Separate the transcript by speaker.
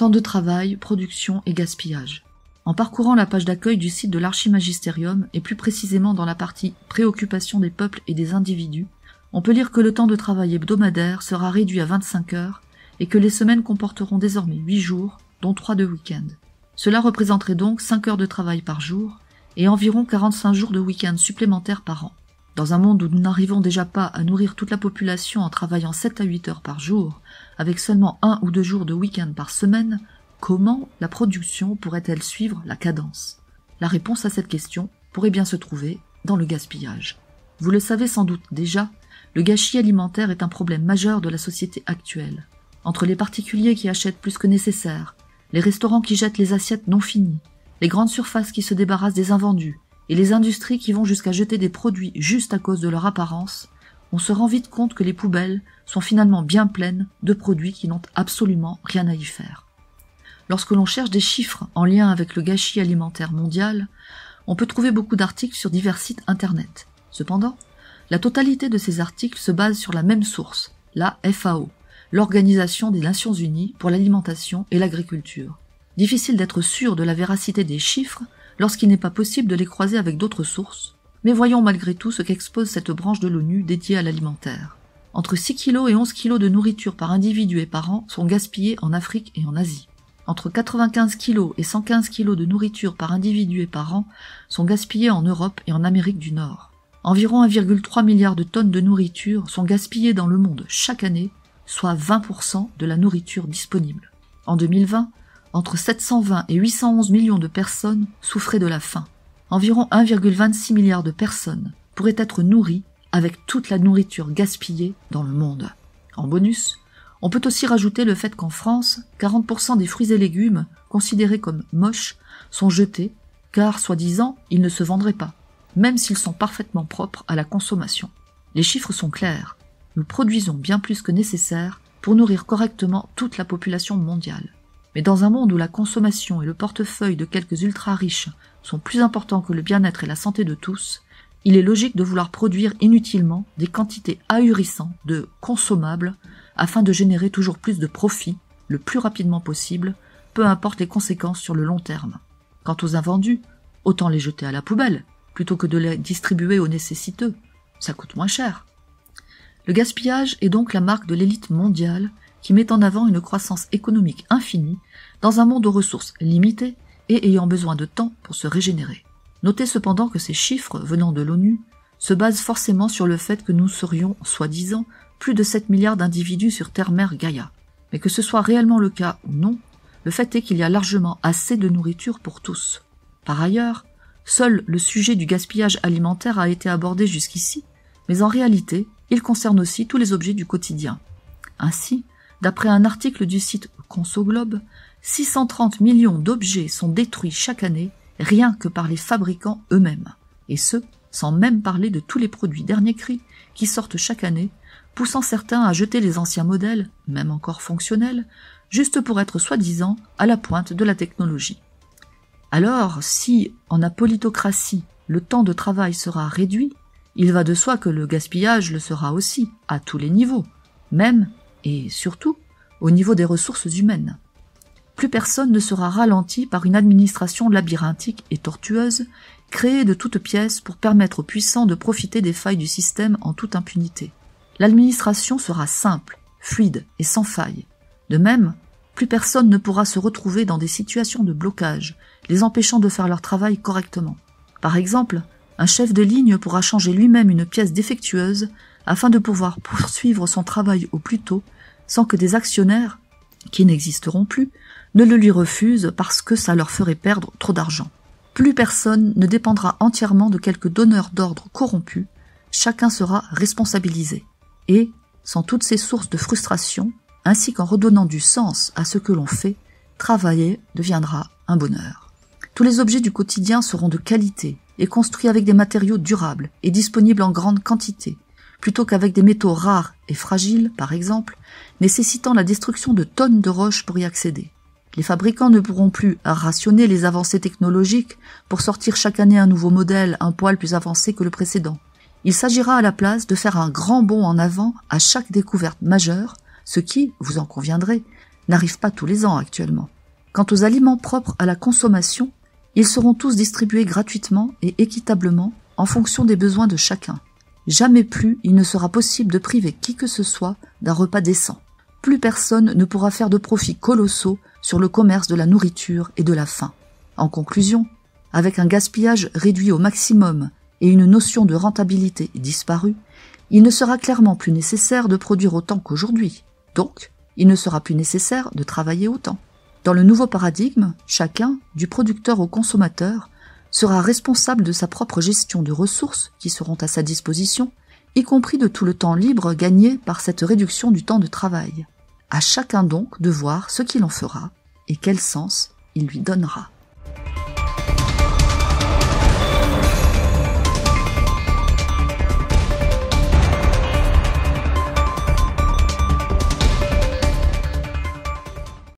Speaker 1: Temps de travail, production et gaspillage. En parcourant la page d'accueil du site de l'Archimagisterium, et plus précisément dans la partie Préoccupation des peuples et des individus, on peut lire que le temps de travail hebdomadaire sera réduit à 25 heures et que les semaines comporteront désormais 8 jours, dont 3 de week-end. Cela représenterait donc 5 heures de travail par jour et environ 45 jours de week-end supplémentaires par an. Dans un monde où nous n'arrivons déjà pas à nourrir toute la population en travaillant 7 à 8 heures par jour, avec seulement 1 ou 2 jours de week-end par semaine, comment la production pourrait-elle suivre la cadence? La réponse à cette question pourrait bien se trouver dans le gaspillage. Vous le savez sans doute déjà, le gâchis alimentaire est un problème majeur de la société actuelle. Entre les particuliers qui achètent plus que nécessaire, les restaurants qui jettent les assiettes non finies, les grandes surfaces qui se débarrassent des invendus, et les industries qui vont jusqu'à jeter des produits juste à cause de leur apparence, on se rend vite compte que les poubelles sont finalement bien pleines de produits qui n'ont absolument rien à y faire. Lorsque l'on cherche des chiffres en lien avec le gâchis alimentaire mondial, on peut trouver beaucoup d'articles sur divers sites internet. Cependant, la totalité de ces articles se base sur la même source, la FAO, l'Organisation des Nations Unies pour l'alimentation et l'agriculture. Difficile d'être sûr de la véracité des chiffres lorsqu'il n'est pas possible de les croiser avec d'autres sources, mais voyons malgré tout ce qu'expose cette branche de l'ONU dédiée à l'alimentaire. Entre 6 kg et 11 kg de nourriture par individu et par an sont gaspillés en Afrique et en Asie. Entre 95 kg et 115 kg de nourriture par individu et par an sont gaspillés en Europe et en Amérique du Nord. Environ 1,3 milliard de tonnes de nourriture sont gaspillées dans le monde chaque année, soit 20% de la nourriture disponible. En 2020, entre 720 et 811 millions de personnes souffraient de la faim. Environ 1,26 milliard de personnes pourraient être nourries avec toute la nourriture gaspillée dans le monde. En bonus, on peut aussi rajouter le fait qu'en France, 40% des fruits et légumes considérés comme moches sont jetés, car, soi-disant, ils ne se vendraient pas, même s'ils sont parfaitement propres à la consommation. Les chiffres sont clairs. Nous produisons bien plus que nécessaire pour nourrir correctement toute la population mondiale. Mais dans un monde où la consommation et le portefeuille de quelques ultra-riches sont plus importants que le bien-être et la santé de tous, il est logique de vouloir produire inutilement des quantités ahurissantes de consommables afin de générer toujours plus de profits, le plus rapidement possible, peu importe les conséquences sur le long terme. Quant aux invendus, autant les jeter à la poubelle, plutôt que de les distribuer aux nécessiteux. Ça coûte moins cher. Le gaspillage est donc la marque de l'élite mondiale qui met en avant une croissance économique infinie dans un monde aux ressources limitées et ayant besoin de temps pour se régénérer. Notez cependant que ces chiffres venant de l'ONU se basent forcément sur le fait que nous serions, soi-disant, plus de 7 milliards d'individus sur Terre-Mère Gaïa. Mais que ce soit réellement le cas ou non, le fait est qu'il y a largement assez de nourriture pour tous. Par ailleurs, seul le sujet du gaspillage alimentaire a été abordé jusqu'ici, mais en réalité, il concerne aussi tous les objets du quotidien. Ainsi, d'après un article du site ConsoGlobe, 630 millions d'objets sont détruits chaque année rien que par les fabricants eux-mêmes, et ce, sans même parler de tous les produits dernier cri qui sortent chaque année, poussant certains à jeter les anciens modèles, même encore fonctionnels, juste pour être soi-disant à la pointe de la technologie. Alors, si, en apolitocratie, le temps de travail sera réduit, il va de soi que le gaspillage le sera aussi, à tous les niveaux, même, et surtout, au niveau des ressources humaines. Plus personne ne sera ralenti par une administration labyrinthique et tortueuse, créée de toutes pièces pour permettre aux puissants de profiter des failles du système en toute impunité. L'administration sera simple, fluide et sans faille. De même, plus personne ne pourra se retrouver dans des situations de blocage, les empêchant de faire leur travail correctement. Par exemple, un chef de ligne pourra changer lui-même une pièce défectueuse afin de pouvoir poursuivre son travail au plus tôt, sans que des actionnaires, qui n'existeront plus, ne le lui refusent parce que ça leur ferait perdre trop d'argent. Plus personne ne dépendra entièrement de quelques donneurs d'ordre corrompus, chacun sera responsabilisé. Et, sans toutes ces sources de frustration, ainsi qu'en redonnant du sens à ce que l'on fait, travailler deviendra un bonheur. Tous les objets du quotidien seront de qualité et construits avec des matériaux durables et disponibles en grande quantité, plutôt qu'avec des métaux rares et fragiles, par exemple, nécessitant la destruction de tonnes de roches pour y accéder. Les fabricants ne pourront plus rationner les avancées technologiques pour sortir chaque année un nouveau modèle un poil plus avancé que le précédent. Il s'agira à la place de faire un grand bond en avant à chaque découverte majeure, ce qui, vous en conviendrez, n'arrive pas tous les ans actuellement. Quant aux aliments propres à la consommation, ils seront tous distribués gratuitement et équitablement en fonction des besoins de chacun. Jamais plus il ne sera possible de priver qui que ce soit d'un repas décent. Plus personne ne pourra faire de profits colossaux sur le commerce de la nourriture et de la faim. En conclusion, avec un gaspillage réduit au maximum et une notion de rentabilité disparue, il ne sera clairement plus nécessaire de produire autant qu'aujourd'hui. Donc, il ne sera plus nécessaire de travailler autant. Dans le nouveau paradigme, chacun, du producteur au consommateur, sera responsable de sa propre gestion de ressources qui seront à sa disposition, y compris de tout le temps libre gagné par cette réduction du temps de travail. À chacun donc de voir ce qu'il en fera et quel sens il lui donnera.